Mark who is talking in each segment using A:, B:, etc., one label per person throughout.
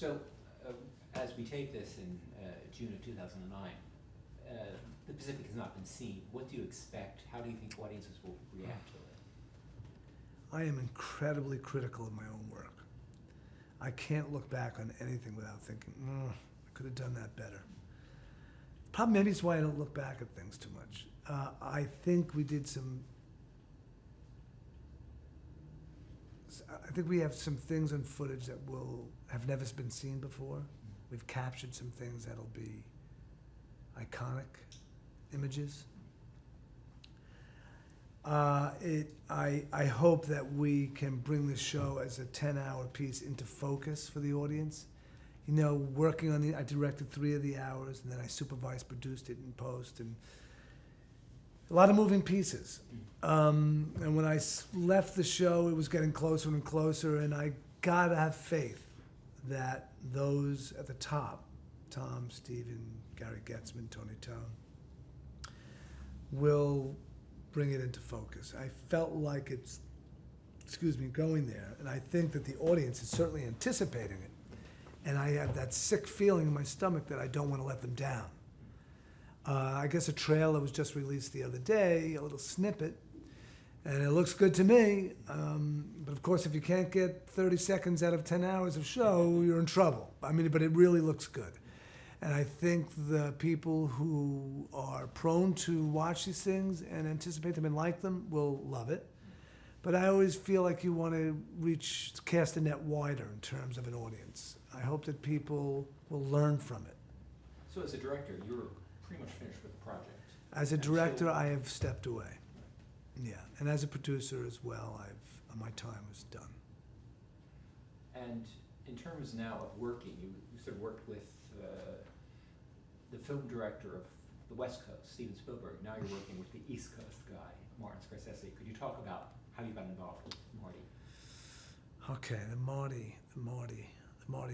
A: So, as we tape this in June of 2009, the Pacific has not been seen. What do you expect? How do you think audiences will react to it?
B: I am incredibly critical of my own work. I can't look back on anything without thinking, I could have done that better. Probably maybe it's why I don't look back at things too much. I think we did I think we have some things on footage that have never been seen before. We've captured some things that'll be iconic images. I hope that we can bring the show as a 10-hour piece into focus for the audience. You know, working on I directed 3 of the hours, and then I supervised, produced it in post, and a lot of moving pieces. And when I left the show, it was getting closer and closer, and I gotta have faith that those at the top, Tom, Steven, Gary Getzman, Tony Tone, will bring it into focus. I felt like it's, going there, and I think that the audience is certainly anticipating it. And I have that sick feeling in my stomach that I don't want to let them down. I guess a trailer was just released the other day, a little snippet, and it looks good to me. But of course, if you can't get 30 seconds out of 10 hours of show, you're in trouble. I mean, but it really looks good. And I think the people who are prone to watch these things and anticipate them and like them will love it. But I always feel like you want to cast the net wider in terms of an audience. I hope that people will learn from it.
A: So as a director, you're pretty much finished with the project.
B: As a director, I have stepped away. Yeah, and as a producer as well, my time is done.
A: And in terms now of working, you sort of worked with the film director of the West Coast, Steven Spielberg. Now you're working with the East Coast guy, Martin Scorsese. Could you talk about how you got involved with Marty?
B: Okay, the Marty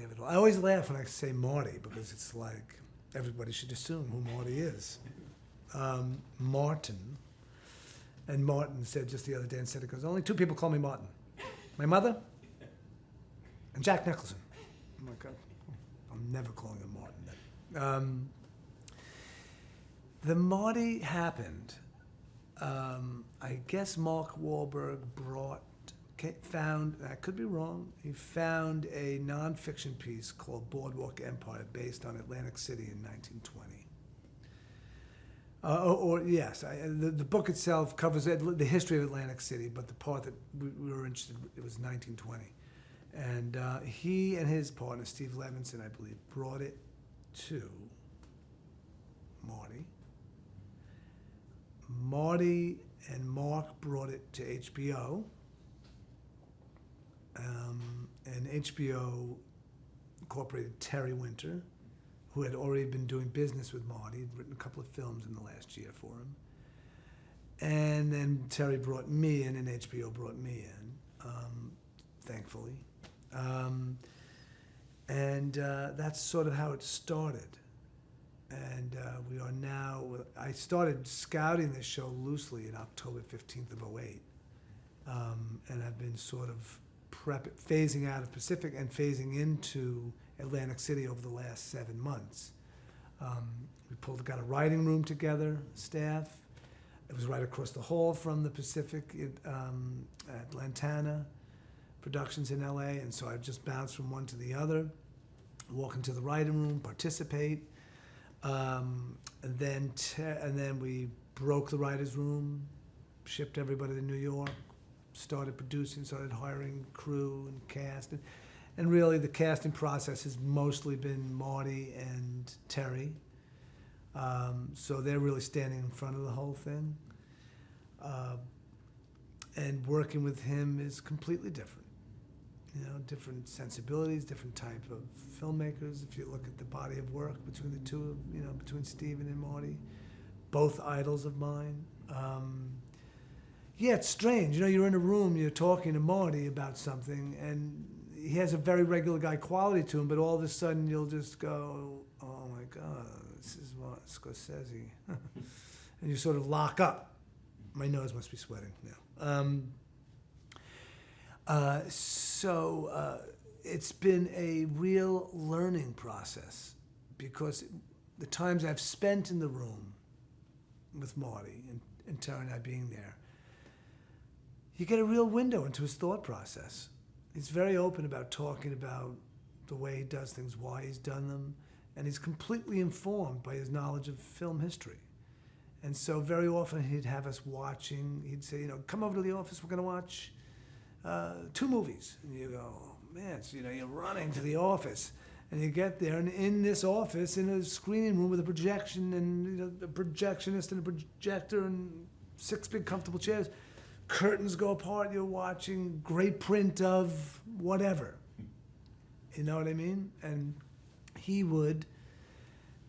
B: of it all. I always laugh when I say Marty because it's like everybody should assume who Marty is. Martin, and Martin said just the other day, it goes, only 2 people call me Martin. My mother and Jack Nicholson. I'm like, I'm never calling him Martin then. The Marty happened. I guess Mark Wahlberg found, I could be wrong, he found a nonfiction piece called Boardwalk Empire based on Atlantic City in 1920. The book itself covers the history of Atlantic City, but the part that we were interested in, it was 1920. And he and his partner, Steve Levinson, I believe, brought it to Marty. Marty and Mark brought it to HBO. And HBO incorporated Terry Winter, who had already been doing business with Marty, had written a couple of films in the last year for him. And then Terry brought me in, and HBO brought me in, thankfully. That's sort of how it started. And we are now, I started scouting this show loosely in October 15th of 2008. And I've been sort of phasing out of Pacific and phasing into Atlantic City over the last 7 months. We got a writing room together, staff. It was right across the hall from the Pacific at Lantana Productions in LA, and so I just bounced from one to the other, walk into the writing room, participate, and then we broke the writer's room, shipped everybody to New York, started producing, started hiring crew and cast. And really the casting process has mostly been Marty and Terry. So they're really standing in front of the whole thing. And working with him is completely different. You know, different sensibilities, different type of filmmakers. If you look at the body of work between the two, between Steven and Marty, both idols of mine. Yeah, it's strange. You're in a room, you're talking to Marty about something, and he has a very regular guy quality to him, but all of a sudden you'll just go, oh my God, this is Martin Scorsese. And you sort of lock up. My nose must be sweating now. it's been a real learning process, because the times I've spent in the room with Marty and Tara and I being there, you get a real window into his thought process. He's very open about talking about the way he does things, why he's done them, and he's completely informed by his knowledge of film history. And so very often he'd have us watching, he'd say, you know, come over to the office, we're gonna watch 2 movies. And you go, oh, man, so, you know, you're running to the office. And you get there, and in this office, in a screening room with a projection, and you know, a projectionist and a projector and 6 big comfortable chairs, curtains go apart, you're watching great print of whatever. You know what I mean? And he would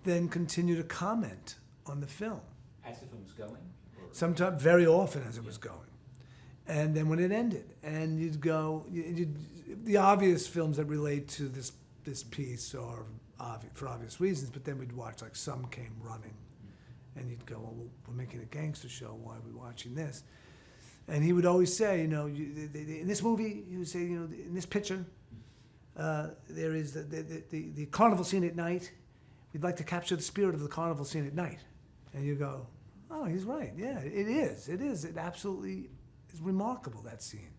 B: then continue to comment on the film.
A: As the film was going? Or?
B: Sometimes, very often as it was going. And then when it ended, and you'd go, the obvious films that relate to this piece are for obvious reasons, but then we'd watch, like, Some Came Running, and you'd go, well, we're making a gangster show, why are we watching this? And he would always say, you know, in this movie, he would say, you know, in this picture, there is the carnival scene at night. We'd like to capture the spirit of the carnival scene at night. And you go, oh, he's right, yeah, it is. It absolutely is remarkable, that scene.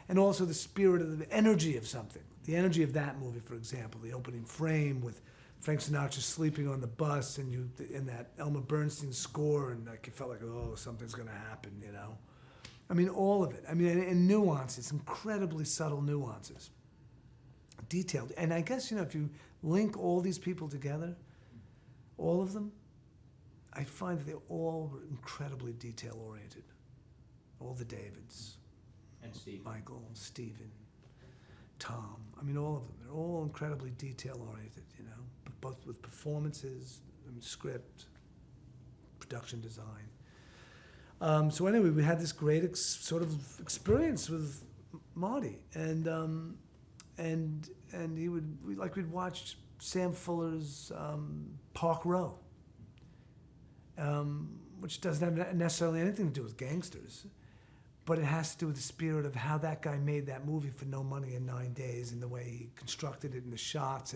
B: And also the spirit of the energy of something. The energy of that movie, for example, the opening frame with Frank Sinatra sleeping on the bus, and that Elmer Bernstein score, and like, it felt like, oh, something's gonna happen, you know? I mean, all of it. I mean, and nuances, incredibly subtle nuances. Detailed. And I guess, you know, if you link all these people together, all of them, I find that they're all incredibly detail-oriented. All the Davids.
A: And Steve.
B: Michael, Stephen, Tom. I mean, all of them. They're all incredibly detail-oriented, you know, but both with performances, script, production design. So anyway, we had this great sort of experience with Marty, and we'd watch Sam Fuller's Park Row, which doesn't have necessarily anything to do with gangsters, but it has to do with the spirit of how that guy made that movie for no money in 9 days, and the way he constructed it and the shots.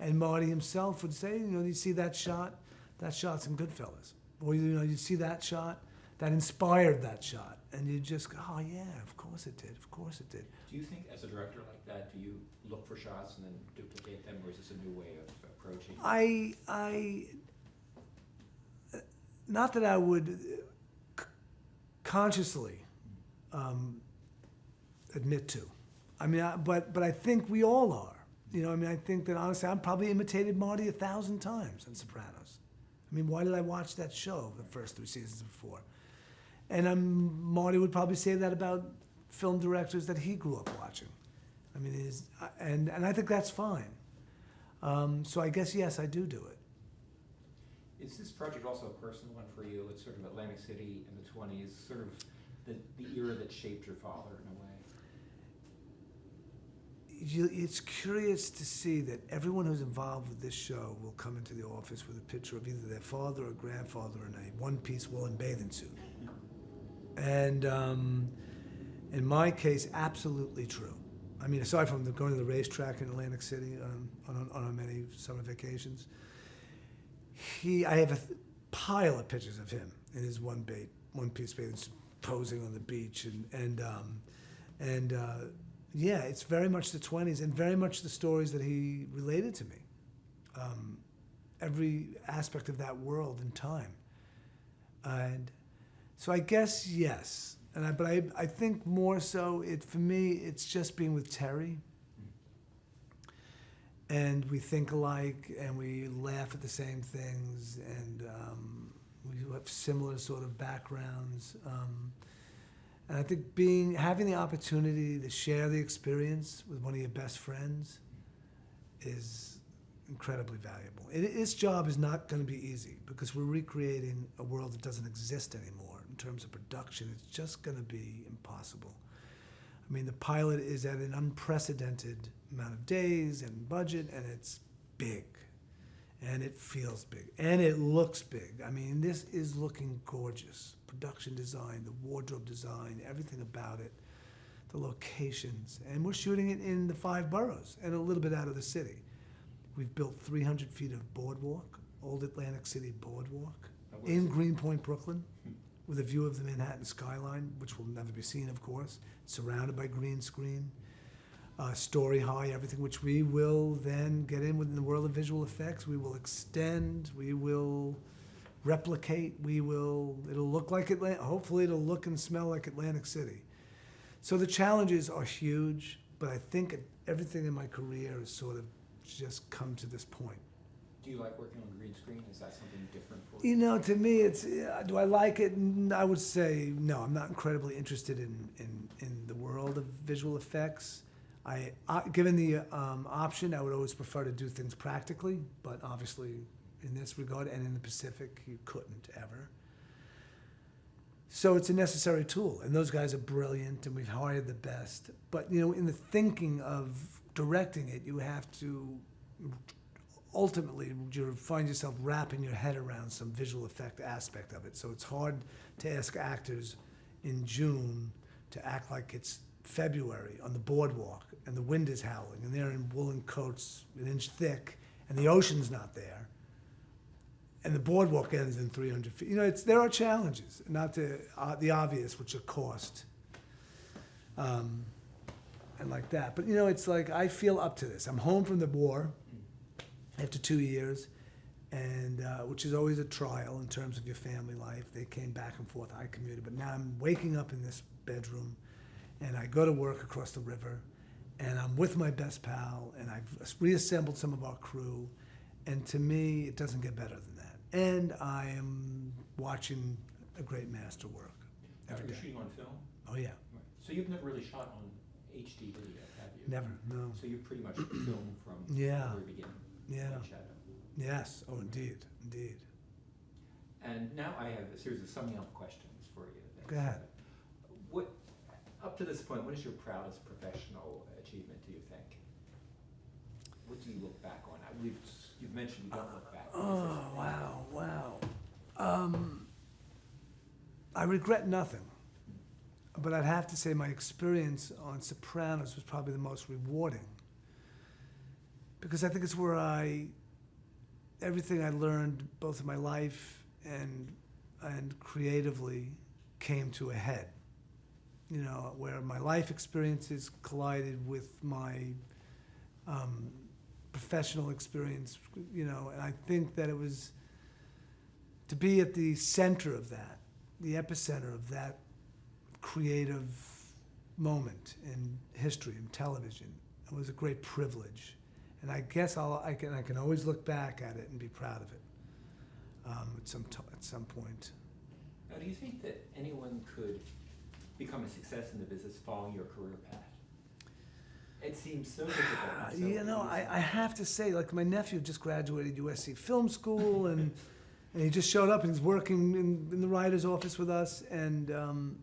B: And Marty himself would say, you know, you see that shot's in Goodfellas. Or, you know, you see that shot, that inspired that shot. And you just go, oh yeah, of course it did, of course it did.
A: Do you think, as a director like that, do you look for shots and then duplicate them, or is this a new way of approaching?
B: Not that I would consciously admit to. I mean, but I think we all are. You know, I mean, I think that honestly, I've probably imitated Marty 1,000 times on Sopranos. I mean, why did I watch that show the first 3 seasons before? And Marty would probably say that about film directors that he grew up watching. I mean, and I think that's fine. So I guess, yes, I do it.
A: Is this project also a personal one for you? It's sort of Atlantic City in the 20s, sort of the era that shaped your father in a way.
B: It's curious to see that everyone who's involved with this show will come into the office with a picture of either their father or grandfather in a one-piece woolen bathing suit. And in my case, absolutely true. I mean, aside from going to the racetrack in Atlantic City on our many summer vacations, I have a pile of pictures of him in his one-piece bathing suit, posing on the beach, and yeah, it's very much the 20s and very much the stories that he related to me. Every aspect of that world and time. And so I guess yes. But I think more so, for me, it's just being with Terry. And we think alike, and we laugh at the same things, and we have similar sort of backgrounds. And I think having the opportunity to share the experience with one of your best friends is incredibly valuable. This job is not going to be easy, because we're recreating a world that doesn't exist anymore in terms of production. It's just going to be impossible. I mean, the pilot is at an unprecedented amount of days and budget, and it's big. And it feels big. And it looks big. I mean, this is looking gorgeous. Production design, the wardrobe design, everything about it. the locations. And we're shooting it in the 5 boroughs and a little bit out of the city. We've built 300 feet of boardwalk, Old Atlantic City boardwalk, in Greenpoint, Brooklyn, with a view of the Manhattan skyline, which will never be seen, of course, surrounded by green screen. Story high, everything, which we will then get in within the world of visual effects. We will extend, we will replicate, it'll look like hopefully it'll look and smell like Atlantic City. So the challenges are huge, but I think everything in my career has sort of just come to this point.
A: Do you like working on green screen? Is that something different for you?
B: You know, to me, it's, do I like it? I would say no, I'm not incredibly interested in the world of visual effects. Given the option, I would always prefer to do things practically, but obviously in this regard and in the Pacific, you couldn't ever. So it's a necessary tool, and those guys are brilliant, and we've hired the best. But, you know, in the thinking of directing it, you have to ultimately you find yourself wrapping your head around some visual effect aspect of it. So it's hard to ask actors in June to act like it's February on the boardwalk and the wind is howling and they're in woolen coats an inch thick and the ocean's not there and the boardwalk ends in 300 feet. You know, there are challenges, not the obvious, which are cost and like that. But, you know, it's like I feel up to this. I'm home from the war after 2 years, and which is always a trial in terms of your family life. They came back and forth, I commuted, but now I'm waking up in this bedroom, and I go to work across the river, and I'm with my best pal, and I've reassembled some of our crew, and to me, it doesn't get better than that. And I am watching a great master work every
A: You're
B: day.
A: shooting on film?
B: Oh, yeah.
A: Right. So you've never really shot on HD video, have you?
B: Never, no.
A: So you pretty much film from
B: Yeah.
A: the very beginning.
B: Yeah.
A: Light shadow.
B: Yes. Oh, indeed. Indeed.
A: And now I have a series of summing up questions for you.
B: Go ahead.
A: What, up to this point, what is your proudest professional achievement, do you think? What do you look back on? You've mentioned you don't look back.
B: Oh, wow. I regret nothing. But I'd have to say my experience on Sopranos was probably the most rewarding. Because I think it's where everything I learned, both in my life and creatively, came to a head. You know, where my life experiences collided with my professional experience, you know, and I think that it was to be at the center of that, the epicenter of that creative moment in history and television. It was a great privilege. And I guess I can always look back at it and be proud of it at some point.
A: Now, do you think that anyone could become a success in the business following your career path? It seems so difficult. So
B: You know, I have to say, like my nephew just graduated USC Film School, and he just showed up and he's working in the writer's office with us. And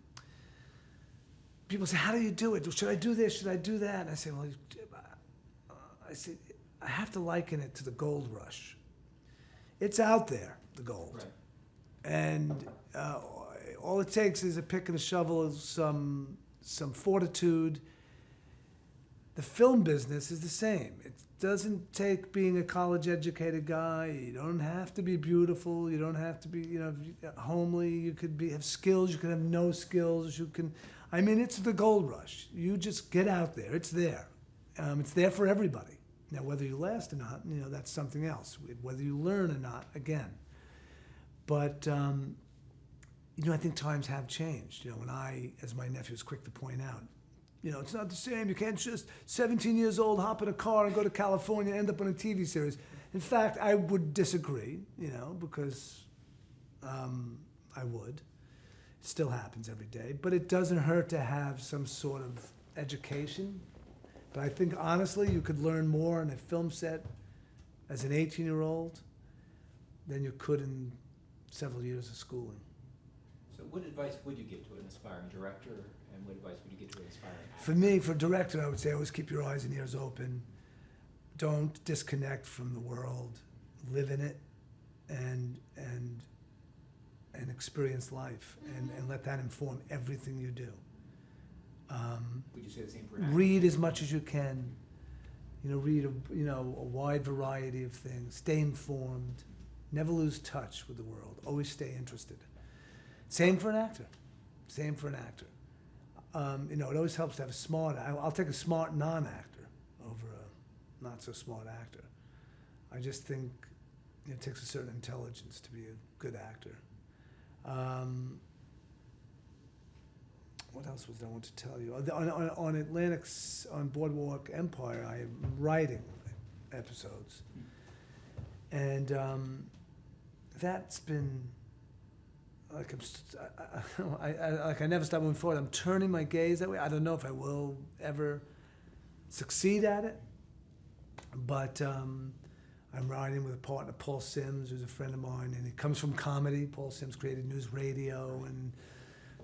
B: people say, "How do you do it? Should I do this? Should I do that?" And I say, "Well, I have to liken it to the gold rush. It's out there, the gold,
A: right.
B: And all it takes is a pick and a shovel, some fortitude." The film business is the same. It doesn't take being a college-educated guy. You don't have to be beautiful. You don't have to be, you know, homely. You could have skills. You could have no skills. It's the gold rush. You just get out there. It's there. It's there for everybody. Now, whether you last or not, you know, that's something else. Whether you learn or not, again. But, you know, I think times have changed. You know, when as my nephew was quick to point out, you know, it's not the same. You can't just 17 years old, hop in a car and go to California and end up on a TV series. In fact, I would disagree, you know, because I would. It still happens every day. But it doesn't hurt to have some sort of education. But I think, honestly, you could learn more on a film set as an 18-year-old than you could in several years of schooling.
A: So what advice would you give to an aspiring director, and what advice would you give to an aspiring actor?
B: For me, for director, I would say always keep your eyes and ears open. Don't disconnect from the world. Live in it and experience life and let that inform everything you do.
A: Would you say the same for an actor?
B: Read as much as you can. Read a wide variety of things. Stay informed. Never lose touch with the world. Always stay interested. Same for an actor. Same for an actor. It always helps to have a smart. I'll take a smart non-actor over a not so smart actor. I just think it takes a certain intelligence to be a good actor. What else was I want to tell you? On Atlantic's, on Boardwalk Empire, I am writing episodes. And that's been, like, I never stop moving forward. I'm turning my gaze that way. I don't know if I will ever succeed at it, but I'm writing with a partner, Paul Sims, who's a friend of mine, and he comes from comedy. Paul Sims created News Radio and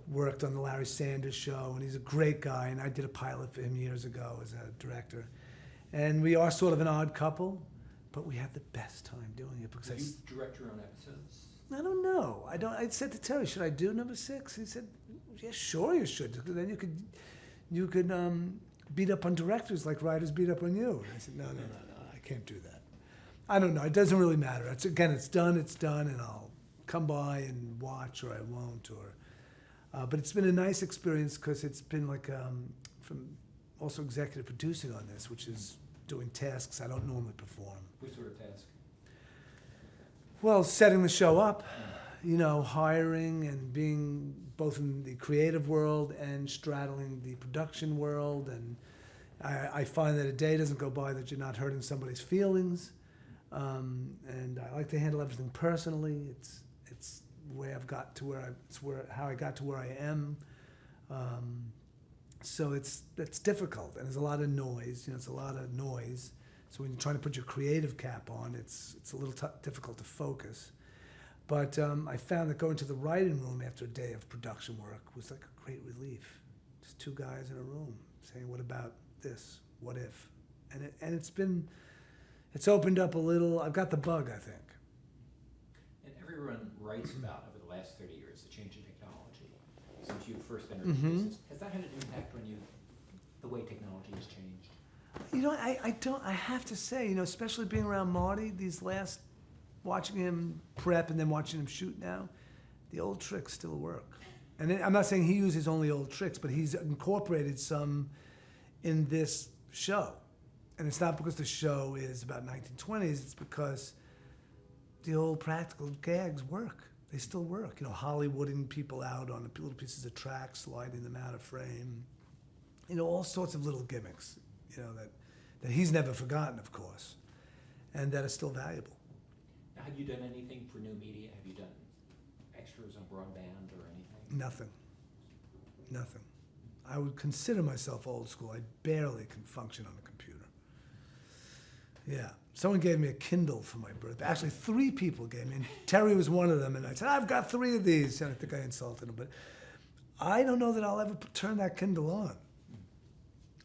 B: worked on the Larry Sanders Show, and he's a great guy, and I did a pilot for him years ago as a director. And we are sort of an odd couple, but we have the best time doing it because
A: Do you direct your own episodes?
B: I don't know. I said to Terry, should I do number 6? He said, yeah, sure you should. Then you could beat up on directors like writers beat up on you. And I said, no, I can't do that. I don't know. It doesn't really matter. It's done, and I'll come by and watch, or I won't, but it's been a nice experience because it's been like from also executive producing on this, which is doing tasks I don't normally perform.
A: What sort of task?
B: Well, setting the show up, hiring and being both in the creative world and straddling the production world. And I find that a day doesn't go by that you're not hurting somebody's feelings. And I like to handle everything personally. It's the way I've got to how I got to where I am. So it's difficult, and there's a lot of noise. It's a lot of noise. So when you're trying to put your creative cap on, it's a little difficult to focus. But I found that going to the writing room after a day of production work was like a great relief. Just two guys in a room saying, "What about this? What if?" And it's opened up a little. I've got the bug, I think.
A: And everyone writes about over the last 30 years the change in technology since you first entered the business. Has that had an impact on you, the way technology has changed?
B: I have to say, especially being around Marty, watching him prep and then watching him shoot now, the old tricks still work. And I'm not saying he uses only old tricks, but he's incorporated some in this show. And it's not because the show is about 1920s, it's because the old practical gags work. They still work. Hollywooding people out on little pieces of track, sliding them out of frame. All sorts of little gimmicks, that he's never forgotten, of course, and that are still valuable.
A: Now, have you done anything for new media? Have you done extras on broadband or anything? Nothing. I would consider myself old school. I barely can function on a computer. Yeah. Someone gave me a Kindle for my birthday. Actually, 3 people gave me, and Terry was one of them, and I said, I've got 3 of these. And I think I insulted him, but I don't know that I'll ever turn that Kindle on.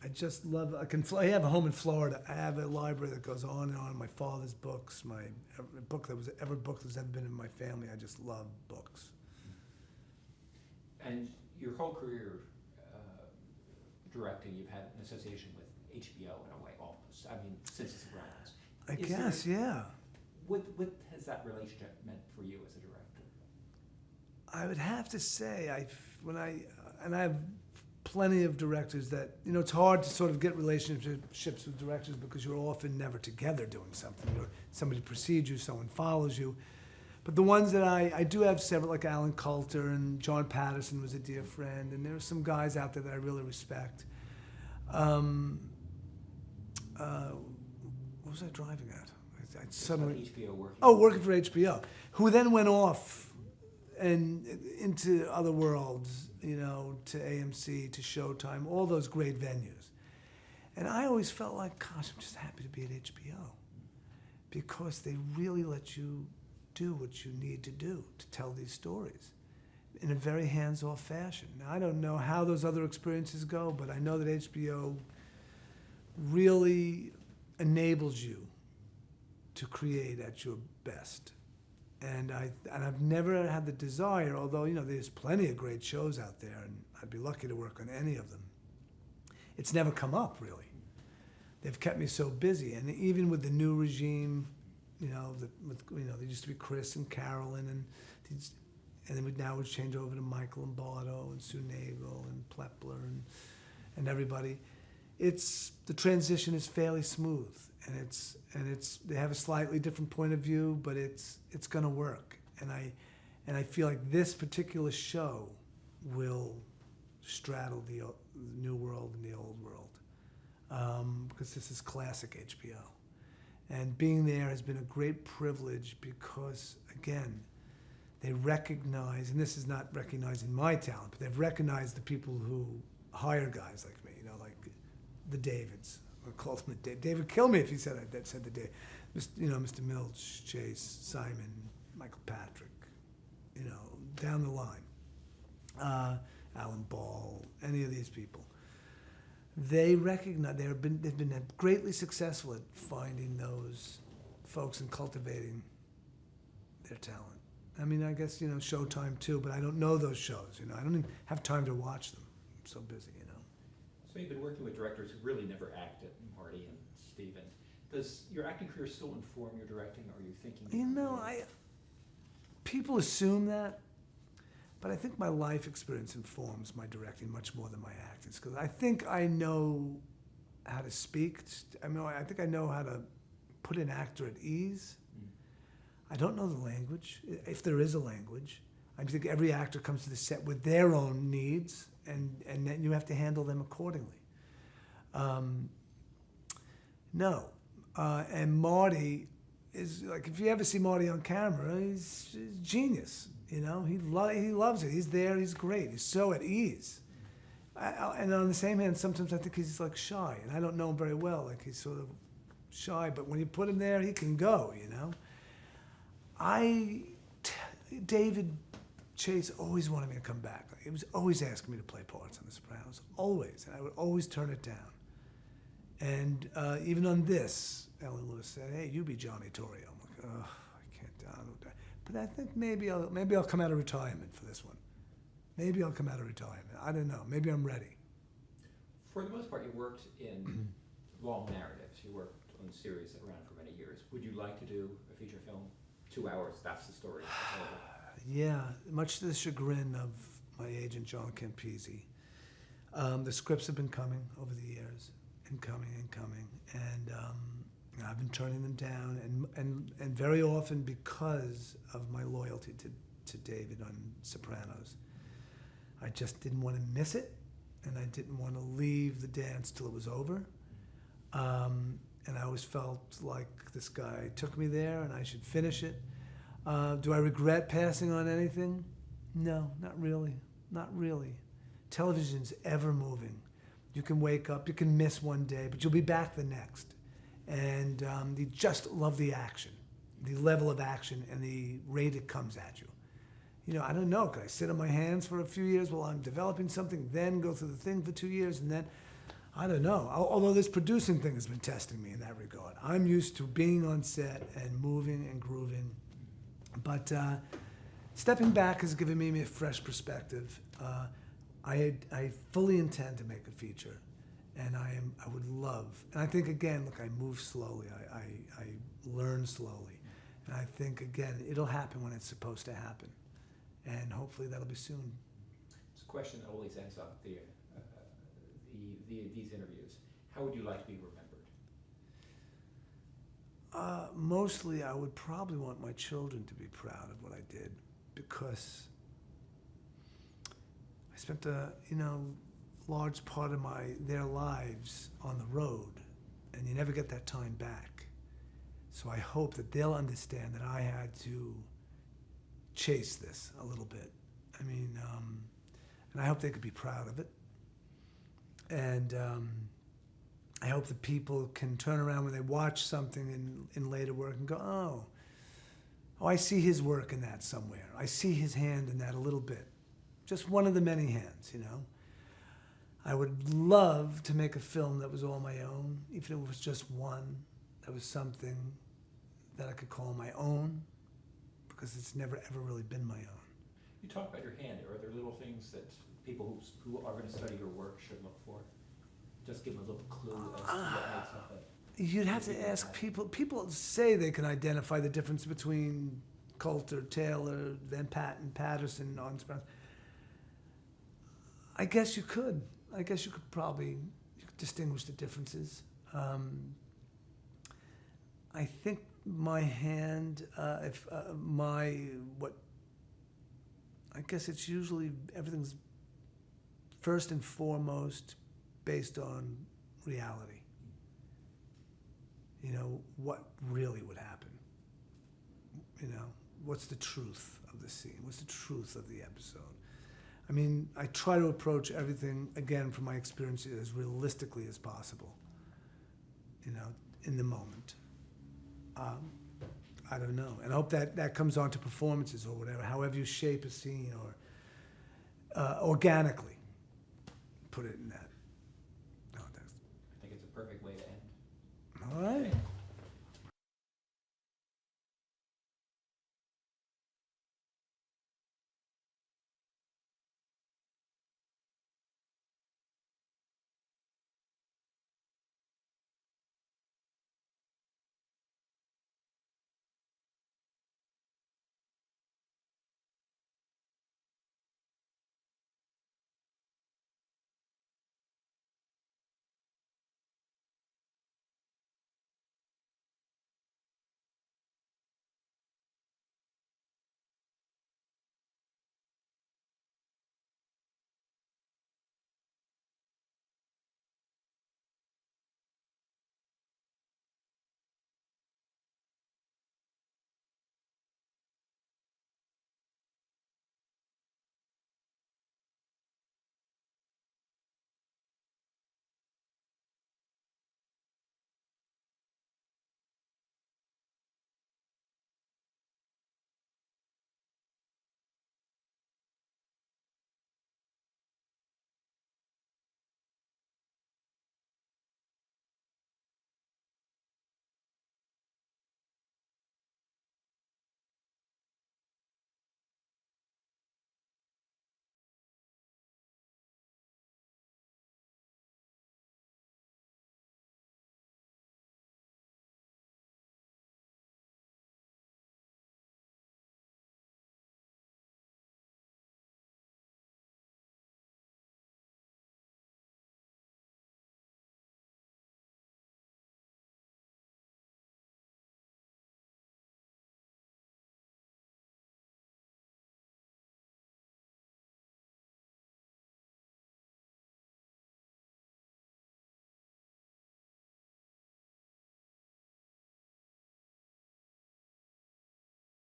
A: I just love it. I have a home in Florida. I have a library that goes on and on. My father's books, every book that's ever been in my family. I just love books. And your whole career directing, you've had an association with HBO in a way, almost. I mean, since its grounds.
B: I guess, yeah.
A: What has that relationship meant for you as a director?
B: I would have to say, I have plenty of directors that, it's hard to sort of get relationships with directors because you're often never together doing something. Somebody precedes you, someone follows you. But the ones that I do have several, like Alan Coulter and John Patterson was a dear friend, and there are some guys out there that I really respect. What was I driving at? I suddenly
A: HBO working.
B: Oh, working for HBO, who then went off and into other worlds, to AMC, to Showtime, all those great venues. And I always felt like, gosh, I'm just happy to be at HBO because they really let you do what you need to do to tell these stories in a very hands-off fashion. Now, I don't know how those other experiences go, but I know that HBO really enables you to create at your best. And I've never had the desire, although, there's plenty of great shows out there, and I'd be lucky to work on any of them. it's never come up really. They've kept me so busy, and even with the new regime, there used to be Chris and Carolyn, and then now would change over to Michael and Bardo and Sue Nagel and Plepler and everybody. The transition is fairly smooth, and they have a slightly different point of view, but it's going to work, and I feel like this particular show will straddle the new world and the old world. Because this is classic HBO. And being there has been a great privilege because, again, they recognize, and this is not recognizing my talent, but they've recognized the people who hire guys like me, like the Davids. I called him David. David would kill me if he said that said the David. Mr. Milch, Chase, Simon, Michael Patrick, down the line. Alan Ball, any of these people. They recognize they've been greatly successful at finding those folks and cultivating their talent. I mean, I guess Showtime too, but I don't know those shows. I don't even have time to watch them. I'm so busy.
A: So you've been working with directors who really never acted, Marty and Steven. Does your acting career still inform your directing, or are you thinking?
B: People assume that. But I think my life experience informs my directing much more than my acting, because I think I know how to speak. I think I know how to put an actor at ease. I don't know the language, if there is a language. I think every actor comes to the set with their own needs, and then you have to handle them accordingly. And Marty is like, if you ever see Marty on camera, he's genius. He loves it. He's there. He's great. He's so at ease. And on the same hand, sometimes I think he's like shy, and I don't know him very well. Like he's sort of shy, but when you put him there, he can go. David Chase always wanted me to come back. He was always asking me to play parts on The Sopranos, always, and I would always turn it down. And even on this, Ellen Lewis said, "Hey, you be Johnny Torrio." I'm like, "Oh, I can't do that." But I think maybe I'll come out of retirement for this one. Maybe I'll come out of retirement. I don't know. Maybe I'm ready.
A: For the most part, you worked in long narratives. You worked on series that ran for many years. Would you like to do a feature film? 2 hours, that's the story.
B: Yeah, much to the chagrin of my agent, John Campisi. The scripts have been coming over the years, and coming. And I've been turning them down, and very often because of my loyalty to David on Sopranos. I just didn't want to miss it, and I didn't want to leave the dance till it was over. And I always felt like this guy took me there, and I should finish it. Do I regret passing on anything? No, not really. Not really. Television's ever moving. You can wake up, you can miss one day, but you'll be back the next. And you just love the action, the level of action, and the rate it comes at you. I don't know, could I sit on my hands for a few years while I'm developing something, then go through the thing for 2 years, and then, I don't know. Although this producing thing has been testing me in that regard. I'm used to being on set and moving and grooving. But stepping back has given me a fresh perspective. I fully intend to make a feature, and I would love, and I think again, look, I move slowly, I learn slowly, and I think again, it'll happen when it's supposed to happen, and hopefully that'll be soon.
A: It's a question that always ends up these interviews. How would you like to be remembered?
B: Mostly, I would probably want my children to be proud of what I did, because I spent a large part of their lives on the road, and you never get that time back. So I hope that they'll understand that I had to chase this a little bit. And I hope they could be proud of it. And I hope that people can turn around when they watch something in later work and go, oh, I see his work in that somewhere. I see his hand in that a little bit. Just one of the many hands, I would love to make a film that was all my own, even if it was just one, that was something that I could call my own, because it's never ever really been my own.
A: You talk about your hand. Are there little things that people who are going to study your work should look for? just give them a little clue as to what makes up a...
B: You'd have to ask people. People say they can identify the difference between Coulter, Taylor, then Patten, Patterson, Armstrong. I guess you could. I guess you could probably distinguish the differences. I think my hand, I guess it's usually everything's first and foremost based on reality. You know, what really would happen? You know, what's the truth of the scene? What's the truth of the episode? I mean, I try to approach everything, again, from my experience, as realistically as possible, you know, in the moment. I don't know. And I hope that comes on to performances or whatever, however you shape a scene or organically put it in that.